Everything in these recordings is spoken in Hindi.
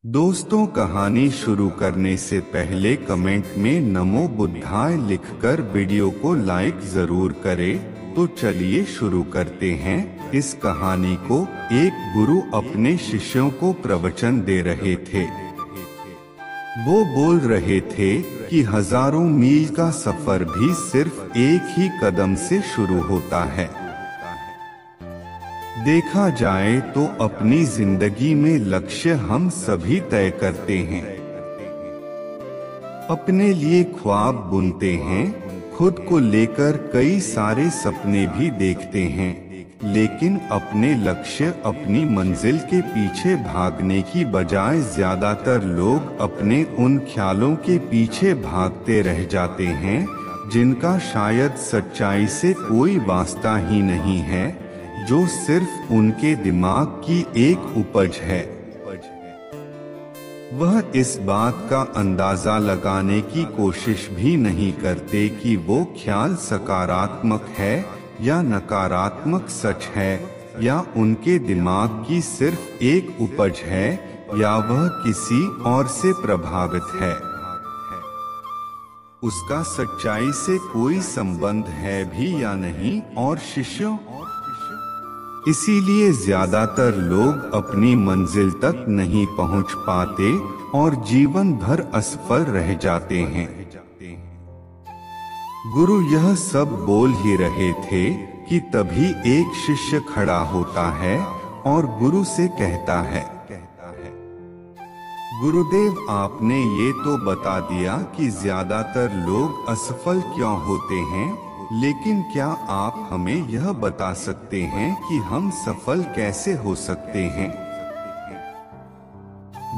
दोस्तों, कहानी शुरू करने से पहले कमेंट में नमो बुद्धाय लिखकर वीडियो को लाइक जरूर करें। तो चलिए शुरू करते हैं। इस कहानी को एक गुरु अपने शिष्यों को प्रवचन दे रहे थे। वो बोल रहे थे कि हजारों मील का सफर भी सिर्फ एक ही कदम से शुरू होता है। देखा जाए तो अपनी जिंदगी में लक्ष्य हम सभी तय करते हैं, अपने लिए ख्वाब बुनते हैं, खुद को लेकर कई सारे सपने भी देखते हैं, लेकिन अपने लक्ष्य अपनी मंजिल के पीछे भागने की बजाय ज्यादातर लोग अपने उन ख्यालों के पीछे भागते रह जाते हैं जिनका शायद सच्चाई से कोई वास्ता ही नहीं है, जो सिर्फ उनके दिमाग की एक उपज है। वह इस बात का अंदाजा लगाने की कोशिश भी नहीं करते कि वो ख्याल सकारात्मक है या नकारात्मक सच है, या उनके दिमाग की सिर्फ एक उपज है, या वह किसी और से प्रभावित है। उसका सच्चाई से कोई संबंध है भी या नहीं। और शिष्यों, इसीलिए ज्यादातर लोग अपनी मंजिल तक नहीं पहुंच पाते और जीवन भर असफल रह जाते हैं। गुरु यह सब बोल ही रहे थे कि तभी एक शिष्य खड़ा होता है और गुरु से कहता है, गुरुदेव, आपने ये तो बता दिया कि ज्यादातर लोग असफल क्यों होते हैं, लेकिन क्या आप हमें यह बता सकते हैं कि हम सफल कैसे हो सकते हैं?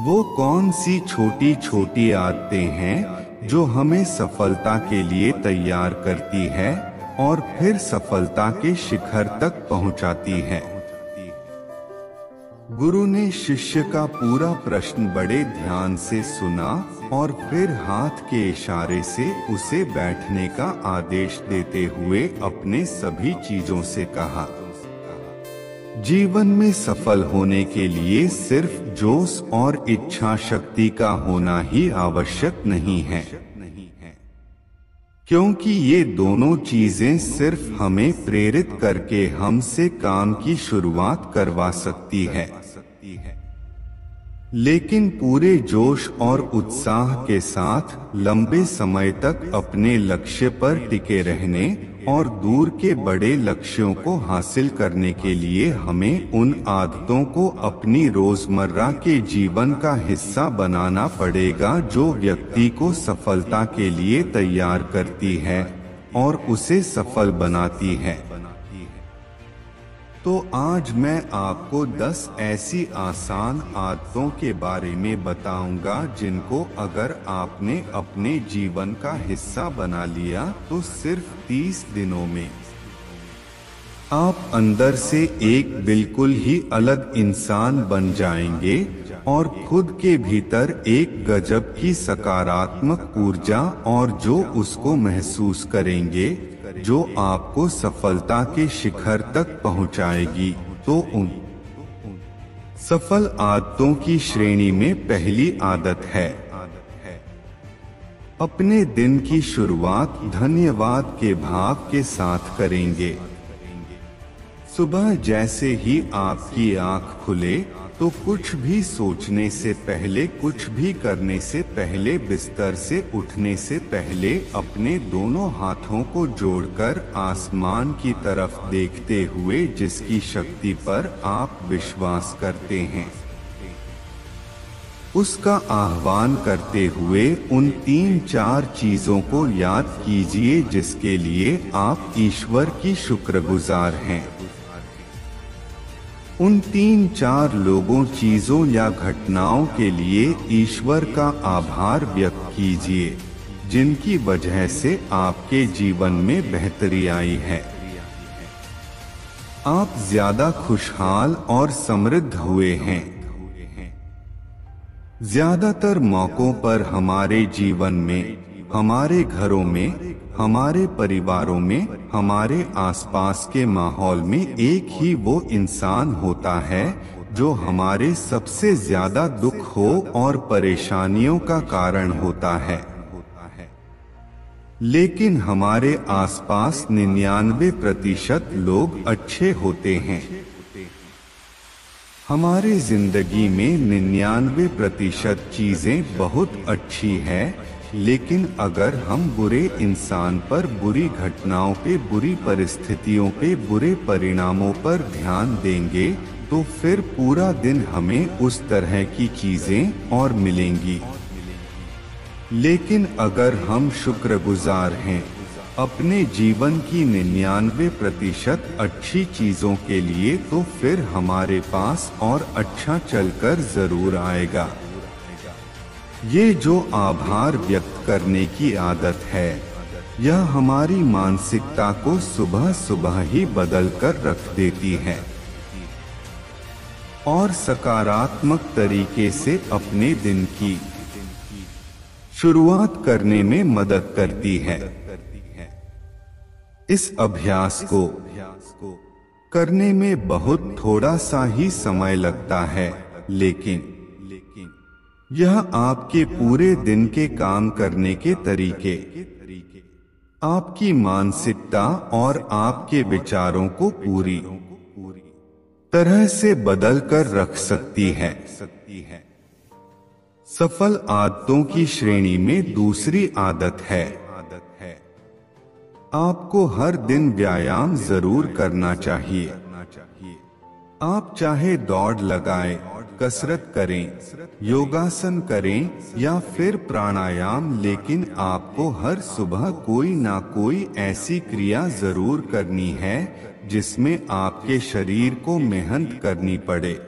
वो कौन सी छोटी छोटी आदतें हैं जो हमें सफलता के लिए तैयार करती है और फिर सफलता के शिखर तक पहुंचाती है? गुरु ने शिष्य का पूरा प्रश्न बड़े ध्यान से सुना और फिर हाथ के इशारे से उसे बैठने का आदेश देते हुए अपने सभी चीजों से कहा, जीवन में सफल होने के लिए सिर्फ जोश और इच्छा शक्ति का होना ही आवश्यक नहीं है, क्योंकि ये दोनों चीजें सिर्फ हमें प्रेरित करके हमसे काम की शुरुआत करवा सकती है। लेकिन पूरे जोश और उत्साह के साथ लंबे समय तक अपने लक्ष्य पर टिके रहने और दूर के बड़े लक्ष्यों को हासिल करने के लिए हमें उन आदतों को अपनी रोजमर्रा के जीवन का हिस्सा बनाना पड़ेगा जो व्यक्ति को सफलता के लिए तैयार करती है और उसे सफल बनाती है। तो आज मैं आपको 10 ऐसी आसान आदतों के बारे में बताऊंगा जिनको अगर आपने अपने जीवन का हिस्सा बना लिया तो सिर्फ 30 दिनों में आप अंदर से एक बिल्कुल ही अलग इंसान बन जाएंगे और खुद के भीतर एक गजब की सकारात्मक ऊर्जा और जो उसको महसूस करेंगे जो आपको सफलता के शिखर तक पहुंचाएगी। तो उन सफल आदतों की श्रेणी में पहली आदत है, अपने दिन की शुरुआत धन्यवाद के भाव के साथ करेंगे। सुबह जैसे ही आपकी आंख खुले तो कुछ भी सोचने से पहले, कुछ भी करने से पहले, बिस्तर से उठने से पहले अपने दोनों हाथों को जोड़कर आसमान की तरफ देखते हुए जिसकी शक्ति पर आप विश्वास करते हैं उसका आह्वान करते हुए उन 3-4 चीजों को याद कीजिए जिसके लिए आप ईश्वर की शुक्रगुजार हैं। उन 3-4 लोगों, चीजों या घटनाओं के लिए ईश्वर का आभार व्यक्त कीजिए जिनकी वजह से आपके जीवन में बेहतरी आई है। आप ज्यादा खुशहाल और समृद्ध हुए हैं। ज्यादातर मौकों पर हमारे जीवन में, हमारे घरों में, हमारे परिवारों में, हमारे आसपास के माहौल में एक ही वो इंसान होता है जो हमारे सबसे ज्यादा दुख हो और परेशानियों का कारण होता है। लेकिन हमारे आसपास 99% लोग अच्छे होते हैं। हमारी जिंदगी में 99% चीजें बहुत अच्छी है, लेकिन अगर हम बुरे इंसान पर, बुरी घटनाओं पे, बुरी परिस्थितियों पे, बुरे परिणामों पर ध्यान देंगे तो फिर पूरा दिन हमें उस तरह की चीजें और मिलेंगी। लेकिन अगर हम शुक्रगुजार हैं अपने जीवन की 99% अच्छी चीजों के लिए, तो फिर हमारे पास और अच्छा चलकर जरूर आएगा। ये जो आभार व्यक्त करने की आदत है, यह हमारी मानसिकता को सुबह सुबह ही बदल कर रख देती है और सकारात्मक तरीके से अपने दिन की शुरुआत करने में मदद करती है। इस अभ्यास को करने में बहुत थोड़ा सा ही समय लगता है, लेकिन यह आपके पूरे दिन के काम करने के तरीके, आपकी मानसिकता और आपके विचारों को पूरी तरह से बदल कर रख सकती है। सफल आदतों की श्रेणी में दूसरी आदत है, आपको हर दिन व्यायाम जरूर करना चाहिए। आप चाहे दौड़ लगाएं, कसरत करें, योगासन करें या फिर प्राणायाम, लेकिन आपको हर सुबह कोई ना कोई ऐसी क्रिया जरूर करनी है जिसमें आपके शरीर को मेहनत करनी पड़े,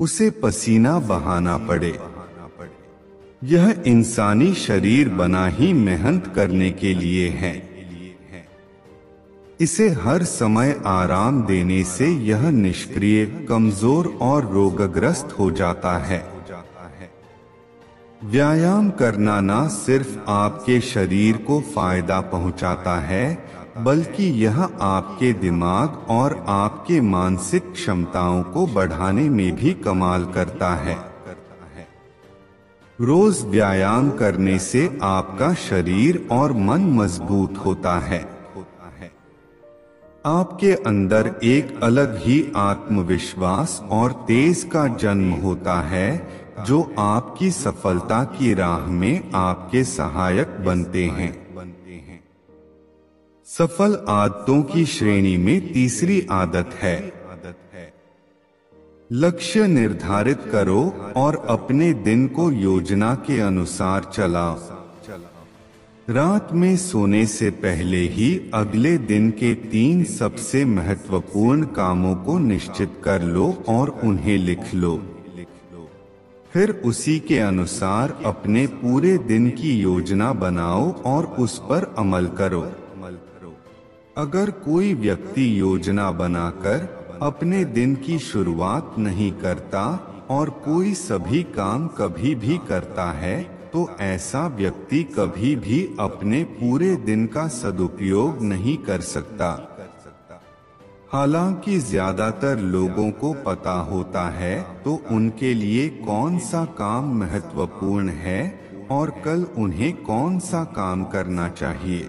उसे पसीना बहाना पड़े। यह इंसानी शरीर बना ही मेहनत करने के लिए है। इसे हर समय आराम देने से यह निष्क्रिय, कमजोर और रोगग्रस्त हो जाता है। व्यायाम करना न सिर्फ आपके शरीर को फायदा पहुंचाता है, बल्कि यह आपके दिमाग और आपके मानसिक क्षमताओं को बढ़ाने में भी कमाल करता है। रोज व्यायाम करने से आपका शरीर और मन मजबूत होता है। आपके अंदर एक अलग ही आत्मविश्वास और तेज का जन्म होता है, जो आपकी सफलता की राह में आपके सहायक बनते हैं। सफल आदतों की श्रेणी में तीसरी आदत है, लक्ष्य निर्धारित करो और अपने दिन को योजना के अनुसार चलाओ। रात में सोने से पहले ही अगले दिन के 3 सबसे महत्वपूर्ण कामों को निश्चित कर लो और उन्हें लिख लो। फिर उसी के अनुसार अपने पूरे दिन की योजना बनाओ और उस पर अमल करो। अगर कोई व्यक्ति योजना बनाकर अपने दिन की शुरुआत नहीं करता और कोई सभी काम कभी भी करता है, तो ऐसा व्यक्ति कभी भी अपने पूरे दिन का सदुपयोग नहीं कर सकता। हालांकि ज्यादातर लोगों को पता होता है तो उनके लिए कौन सा काम महत्वपूर्ण है और कल उन्हें कौन सा काम करना चाहिए,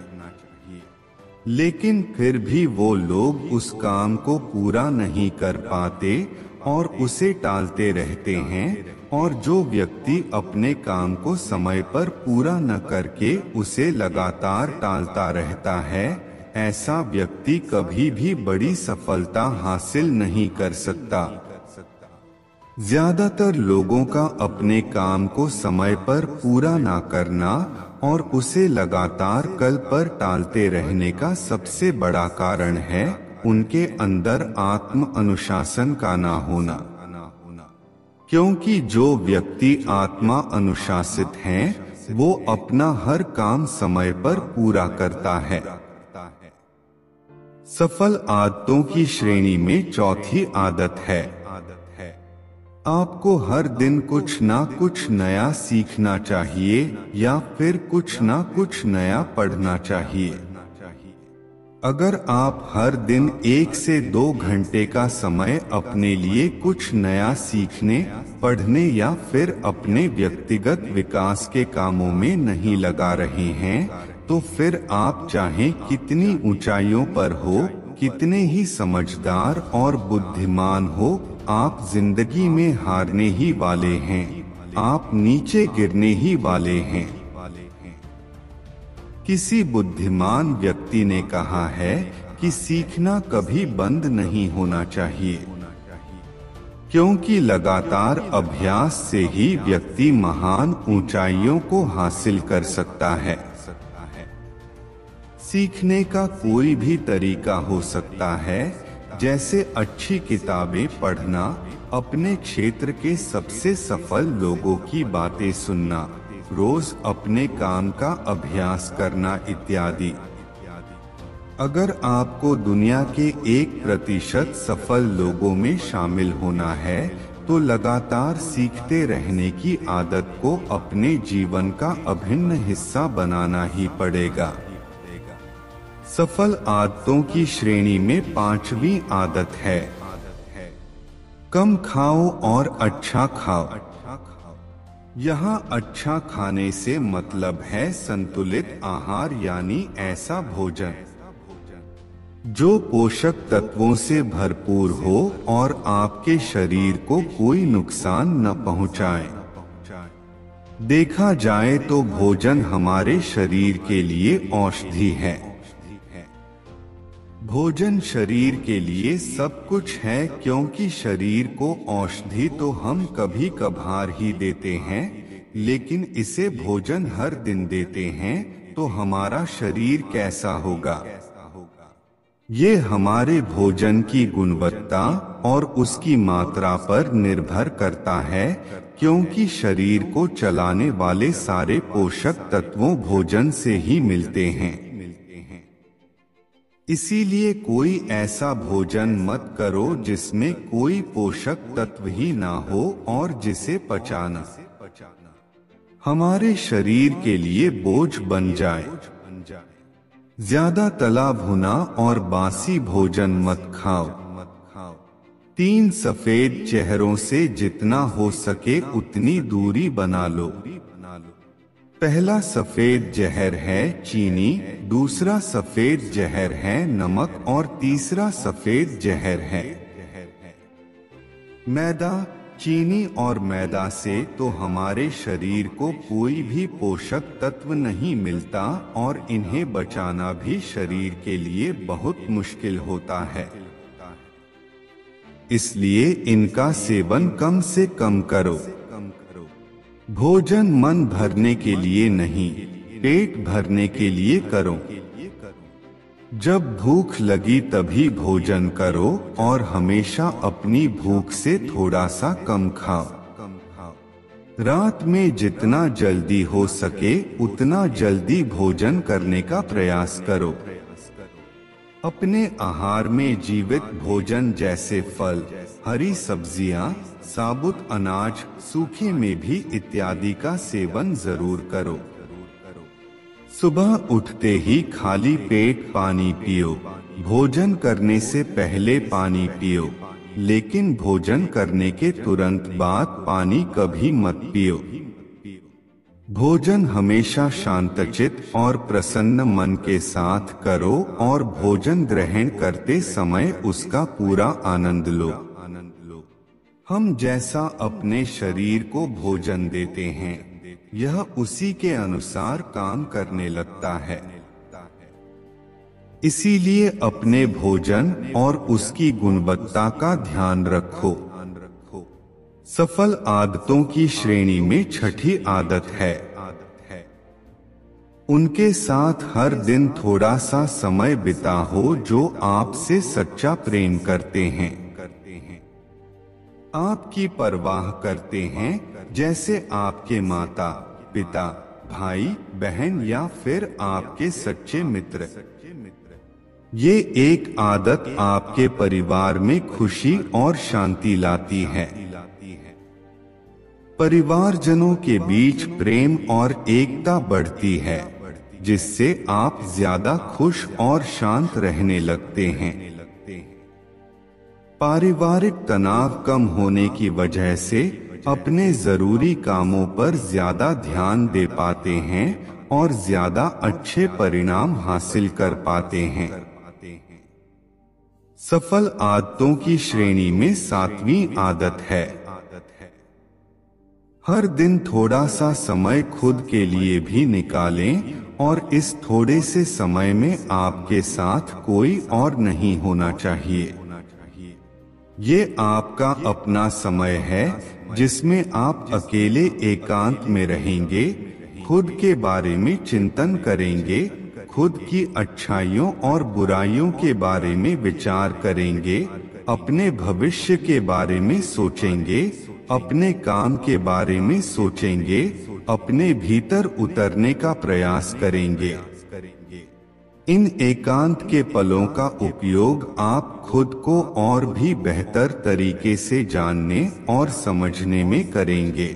लेकिन फिर भी वो लोग उस काम को पूरा नहीं कर पाते और उसे टालते रहते हैं। और जो व्यक्ति अपने काम को समय पर पूरा न करके उसे लगातार टालता रहता है, ऐसा व्यक्ति कभी भी बड़ी सफलता हासिल नहीं कर सकता। ज्यादातर लोगों का अपने काम को समय पर पूरा ना करना और उसे लगातार कल पर टालते रहने का सबसे बड़ा कारण है उनके अंदर आत्म अनुशासन का ना होना। क्योंकि जो व्यक्ति आत्मा अनुशासित हैं, वो अपना हर काम समय पर पूरा करता है। सफल आदतों की श्रेणी में चौथी आदत है, आपको हर दिन कुछ ना कुछ नया सीखना चाहिए या फिर कुछ ना कुछ नया पढ़ना चाहिए। अगर आप हर दिन 1 से 2 घंटे का समय अपने लिए कुछ नया सीखने, पढ़ने या फिर अपने व्यक्तिगत विकास के कामों में नहीं लगा रहे हैं, तो फिर आप चाहे कितनी ऊंचाइयों पर हो, कितने ही समझदार और बुद्धिमान हो, आप जिंदगी में हारने ही वाले हैं, आप नीचे गिरने ही वाले हैं। किसी बुद्धिमान व्यक्ति ने कहा है कि सीखना कभी बंद नहीं होना चाहिए, क्योंकि लगातार अभ्यास से ही व्यक्ति महान ऊंचाइयों को हासिल कर सकता है। सीखने का कोई भी तरीका हो सकता है, जैसे अच्छी किताबें पढ़ना, अपने क्षेत्र के सबसे सफल लोगों की बातें सुनना, रोज अपने काम का अभ्यास करना इत्यादि। अगर आपको दुनिया के 1% सफल लोगों में शामिल होना है, तो लगातार सीखते रहने की आदत को अपने जीवन का अभिन्न हिस्सा बनाना ही पड़ेगा। सफल आदतों की श्रेणी में 5वीं आदत है, कम खाओ और अच्छा खाओ। यहाँ अच्छा खाने से मतलब है संतुलित आहार, यानी ऐसा भोजन जो पोषक तत्वों से भरपूर हो और आपके शरीर को कोई नुकसान न पहुँचाए। देखा जाए तो भोजन हमारे शरीर के लिए औषधि है। भोजन शरीर के लिए सब कुछ है, क्योंकि शरीर को औषधि तो हम कभी कभार ही देते हैं, लेकिन इसे भोजन हर दिन देते हैं तो हमारा शरीर कैसा होगा? ये हमारे भोजन की गुणवत्ता और उसकी मात्रा पर निर्भर करता है, क्योंकि शरीर को चलाने वाले सारे पोषक तत्वों भोजन से ही मिलते हैं। इसीलिए कोई ऐसा भोजन मत करो जिसमें कोई पोषक तत्व ही ना हो और जिसे पचाना हमारे शरीर के लिए बोझ बन जाए। ज्यादा तला भुना और बासी भोजन मत खाओ। 3 सफेद चेहरों से जितना हो सके उतनी दूरी बना लो। पहला सफेद जहर है चीनी, दूसरा सफेद जहर है नमक और तीसरा सफेद जहर है मैदा। चीनी और मैदा से तो हमारे शरीर को कोई भी पोषक तत्व नहीं मिलता और इन्हें बचाना भी शरीर के लिए बहुत मुश्किल होता है। इसलिए इनका सेवन कम से कम करो। भोजन मन भरने के लिए नहीं, पेट भरने के लिए करो। जब भूख लगी तभी भोजन करो और हमेशा अपनी भूख से थोड़ा सा कम खाओ। रात में जितना जल्दी हो सके उतना जल्दी भोजन करने का प्रयास करो। अपने आहार में जीवित भोजन जैसे फल, हरी सब्जियां, साबुत अनाज, सूखे में भी इत्यादि का सेवन जरूर करो। सुबह उठते ही खाली पेट पानी पियो। भोजन करने से पहले पानी पियो, लेकिन भोजन करने के तुरंत बाद पानी कभी मत पियो। भोजन हमेशा शांतचित और प्रसन्न मन के साथ करो और भोजन ग्रहण करते समय उसका पूरा आनंद लो। हम जैसा अपने शरीर को भोजन देते हैं, यह उसी के अनुसार काम करने लगता है। इसीलिए अपने भोजन और उसकी गुणवत्ता का ध्यान रखो। सफल आदतों की श्रेणी में छठी आदत है, उनके साथ हर दिन थोड़ा सा समय बिताओ जो आपसे सच्चा प्रेम करते हैं, आपकी परवाह करते हैं, जैसे आपके माता पिता, भाई बहन या फिर आपके सच्चे मित्र। ये एक आदत आपके परिवार में खुशी और शांति लाती है। परिवारजनों के बीच प्रेम और एकता बढ़ती है। जिससे आप ज्यादा खुश और शांत रहने लगते हैं। पारिवारिक तनाव कम होने की वजह से अपने जरूरी कामों पर ज्यादा ध्यान दे पाते हैं और ज्यादा अच्छे परिणाम हासिल कर पाते हैं। सफल आदतों की श्रेणी में 7वीं आदत है, हर दिन थोड़ा सा समय खुद के लिए भी निकालें और इस थोड़े से समय में आपके साथ कोई और नहीं होना चाहिए। ये आपका अपना समय है जिसमें आप अकेले एकांत में रहेंगे, खुद के बारे में चिंतन करेंगे, खुद की अच्छाइयों और बुराइयों के बारे में विचार करेंगे, अपने भविष्य के बारे में सोचेंगे, अपने काम के बारे में सोचेंगे, अपने भीतर उतरने का प्रयास करेंगे। इन एकांत के पलों का उपयोग आप खुद को और भी बेहतर तरीके से जानने और समझने में करेंगे।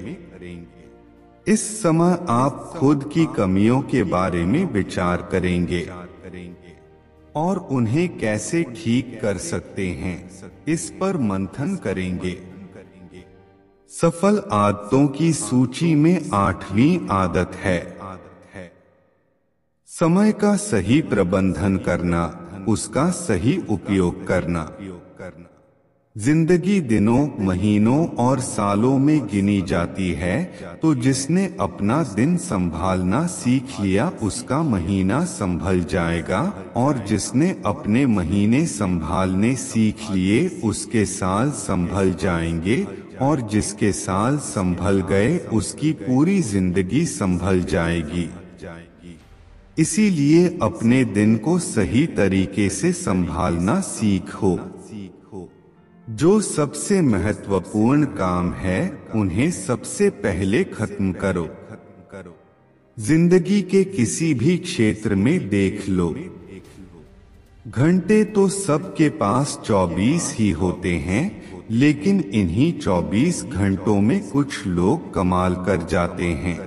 इस समय आप खुद की कमियों के बारे में विचार करेंगे और उन्हें कैसे ठीक कर सकते हैं, इस पर मंथन करेंगे। सफल आदतों की सूची में 8वीं आदत है, समय का सही प्रबंधन करना, उसका सही उपयोग करना। जिंदगी दिनों, महीनों और सालों में गिनी जाती है, तो जिसने अपना दिन संभालना सीख लिया उसका महीना संभल जाएगा, और जिसने अपने महीने संभालने सीख लिए उसके साल संभल जाएंगे, और जिसके साल संभल गए उसकी पूरी जिंदगी संभल जाएगी। इसीलिए अपने दिन को सही तरीके से संभालना सीखो। जो सबसे महत्वपूर्ण काम है उन्हें सबसे पहले खत्म करो। जिंदगी के किसी भी क्षेत्र में देख लो, घंटे तो सबके पास 24 ही होते हैं, लेकिन इन्हीं 24 घंटों में कुछ लोग कमाल कर जाते हैं।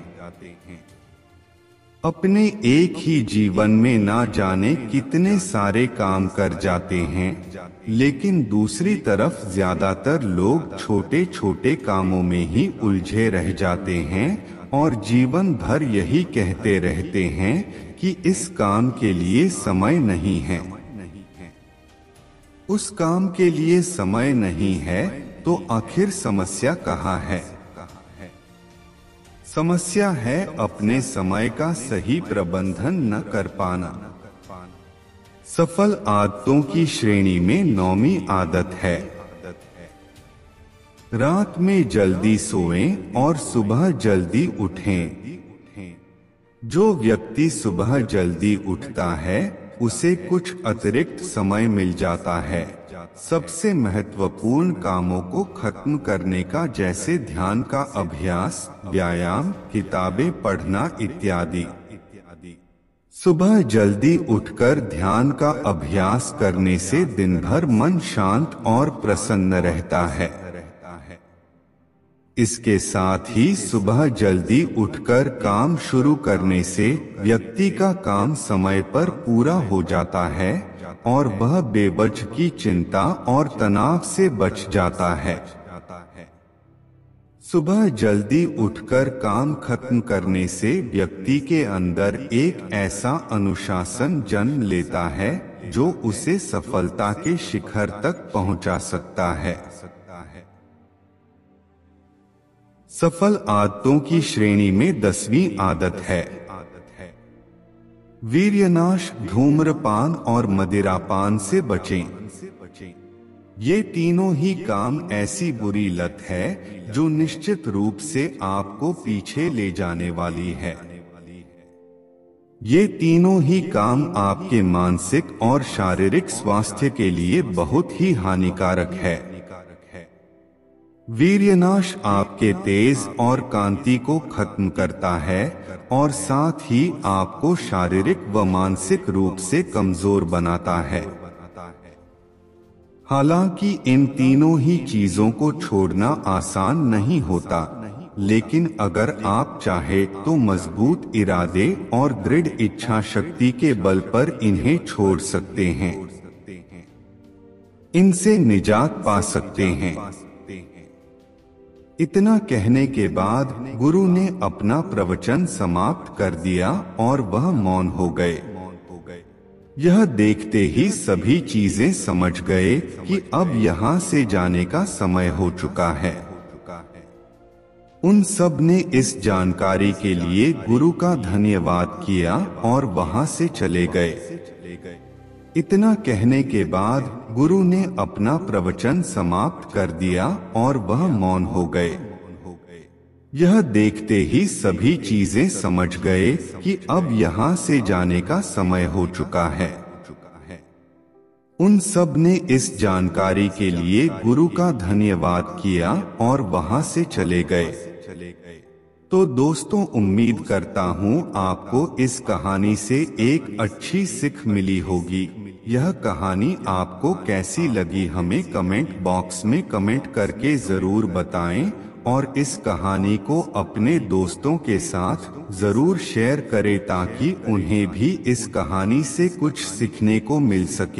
अपने एक ही जीवन में ना जाने कितने सारे काम कर जाते हैं, लेकिन दूसरी तरफ ज्यादातर लोग छोटे छोटे कामों में ही उलझे रह जाते हैं और जीवन भर यही कहते रहते हैं कि इस काम के लिए समय नहीं है, उस काम के लिए समय नहीं है, तो आखिर समस्या कहाँ है? समस्या है अपने समय का सही प्रबंधन न कर पाना। सफल आदतों की श्रेणी में 9वीं आदत है, रात में जल्दी सोएं और सुबह जल्दी उठें। जो व्यक्ति सुबह जल्दी उठता है उसे कुछ अतिरिक्त समय मिल जाता है सबसे महत्वपूर्ण कामों को खत्म करने का, जैसे ध्यान का अभ्यास, व्यायाम, किताबें पढ़ना इत्यादि। सुबह जल्दी उठकर ध्यान का अभ्यास करने से दिन भर मन शांत और प्रसन्न रहता है। इसके साथ ही सुबह जल्दी उठकर काम शुरू करने से व्यक्ति का काम समय पर पूरा हो जाता है और वह बेवजह की चिंता और तनाव से बच जाता है। सुबह जल्दी उठकर काम खत्म करने से व्यक्ति के अंदर एक ऐसा अनुशासन जन्म लेता है जो उसे सफलता के शिखर तक पहुंचा सकता है। सफल आदतों की श्रेणी में 10वीं आदत है, वीर्यनाश, धूम्रपान और मदिरापान से बचें। ये तीनों ही काम ऐसी बुरी लत है जो निश्चित रूप से आपको पीछे ले जाने वाली है। ये तीनों ही काम आपके मानसिक और शारीरिक स्वास्थ्य के लिए बहुत ही हानिकारक है। वीर्यनाश आपके तेज और कांति को खत्म करता है और साथ ही आपको शारीरिक व मानसिक रूप से कमजोर बनाता है। हालांकि इन तीनों ही चीजों को छोड़ना आसान नहीं होता, लेकिन अगर आप चाहे तो मजबूत इरादे और दृढ़ इच्छा शक्ति के बल पर इन्हें छोड़ सकते हैं, इनसे निजात पा सकते हैं। इतना कहने के बाद गुरु ने अपना प्रवचन समाप्त कर दिया और वह मौन हो गए। यह देखते ही सभी चीजें समझ गए कि अब यहाँ से जाने का समय हो चुका है। उन सब ने इस जानकारी के लिए गुरु का धन्यवाद किया और वहां से चले गए। इतना कहने के बाद गुरु ने अपना प्रवचन समाप्त कर दिया और वह मौन हो गए। यह देखते ही सभी चीजें समझ गए कि अब यहाँ से जाने का समय हो चुका है। उन सब ने इस जानकारी के लिए गुरु का धन्यवाद किया और वहां से चले गए। तो दोस्तों, उम्मीद करता हूँ आपको इस कहानी से एक अच्छी सीख मिली होगी। यह कहानी आपको कैसी लगी हमें कमेंट बॉक्स में कमेंट करके जरूर बताएं और इस कहानी को अपने दोस्तों के साथ जरूर शेयर करें ताकि उन्हें भी इस कहानी से कुछ सीखने को मिल सके।